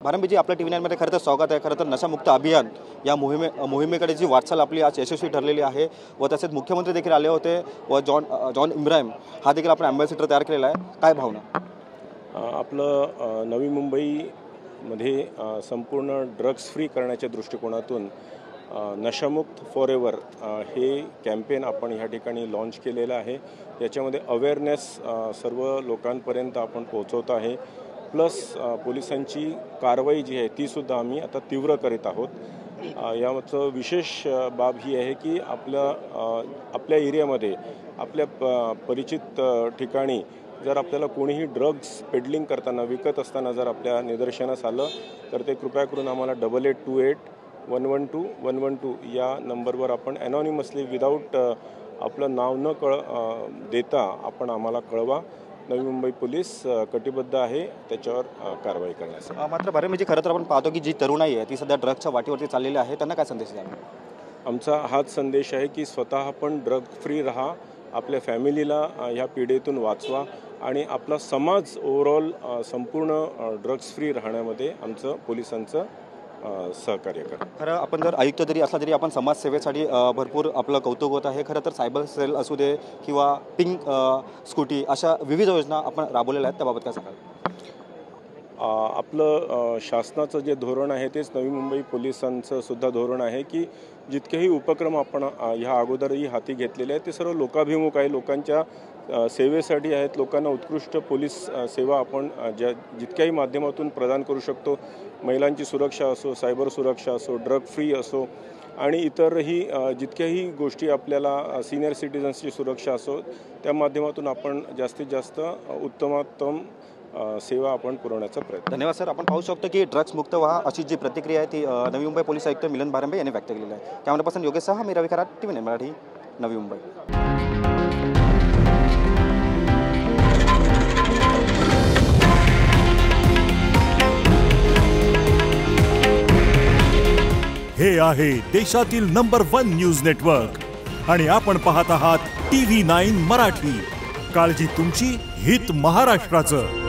भारांबीजी, आपल्या TV9 मध्ये खरं तर स्वागत आहे। खरं तर नशामुक्त अभियान या मोहिमेकडे जी वाटचाल आपली आज यशस्वी ठरलेली आहे व तसेच मुख्यमंत्री देखील आले होते व जॉन इब्राहिम हा देखील आपण अँबॅसेडर तयार केलेला आहे। काय भावना? आपलं नवी मुंबईमध्ये संपूर्ण ड्रग्स फ्री करण्याच्या दृष्टिकोनातून नशामुक्त फॉरएव्हर हे कॅम्पेन आपण ह्या ठिकाणी लॉन्च केलेलं आहे। याच्यामध्ये अवेअरनेस सर्व लोकांपर्यंत आपण पोहोचवत आहे। प्लस पोलिसांची कारवाई जी आहे ती सुद्धा आम्ही आता तीव्र करीत आहोत। याचं विशेष बाब ही आहे की आपल्या एरियामध्ये आपल्या परिचित ठिकाणी जर आपल्याला कोणीही ड्रग्स पेडलिंग करताना विकत असताना जर आपल्या निदर्शनास आलं तर ते कृपया करून आम्हाला 8828112112 या नंबरवर आपण ॲनॉनिमसली विदाऊट आपलं नाव न देता आपण आम्हाला कळवा। नवी मुंबई पोलीस कटिबद्ध आहे त्याच्यावर कारवाई करण्यासाठी। मात्र भारांबीजी, खरं तर आपण पाहतो की जी तरुणाई आहे ती सध्या ड्रग्सच्या वाटेवरती चाललेली आहे, त्यांना काय संदेश द्याल? आमचा हाच संदेश आहे की स्वतः पण ड्रग फ्री राहा, आपल्या फॅमिलीला ह्या पिढीतून वाचवा आणि आपला समाज ओव्हरऑल संपूर्ण ड्रग्स फ्री राहण्यामध्ये आमचं पोलिसांचं सहकार्य करा। खरं आपण जर आयुक्त जरी असला तरी आपण समाजसेवेसाठी भरपूर आपलं कौतुक होत आहे। खरं तर सायबर सेल असू दे किंवा पिंक स्कूटी अशा विविध योजना आपण राबवलेल्या आहेत, त्याबाबत काय सांगाल? आपलं शासनाचं जे धोरण आहे तेच नवी मुंबई पोलिसांचं सुद्धा धोरण आहे की जितकेही उपक्रम आपण ह्या अगोदरही हाती घेतलेले आहेत ते सर्व लोकाभिमुख आहे, लोकांच्या सेवेसाठी आहेत। लोकांना उत्कृष्ट पोलीस सेवा आपण जितक्याही माध्यमातून प्रदान करू शकतो, महिलांची सुरक्षा असो, सायबर सुरक्षा असो, ड्रग फ्री असो आणि इतरही जितक्याही गोष्टी आपल्याला सिनियर सिटीजन्सची सुरक्षा असो त्या माध्यमातून आपण जास्तीत जास्त उत्तमोत्तम सेवा आपण पुरवण्याचा प्रयत्न। धन्यवाद सर। आपण पाहू शकतो की ड्रग्स मुक्त व्हा अशी जी प्रतिक्रिया आहे ती नवी मुंबई पोलीस आयुक्त मिलन भारांबे यांनी व्यक्त केलेली आहे। कॅमेरा पर्सन योगेश सह मी रवी खरात, TV9 मराठी, नवी मुंबई। हे आहे देशातील नंबर 1 न्यूज नेटवर्क आणि आपण पाहत आहात TV9 मराठी। काळजी तुमची, हित महाराष्ट्राचं।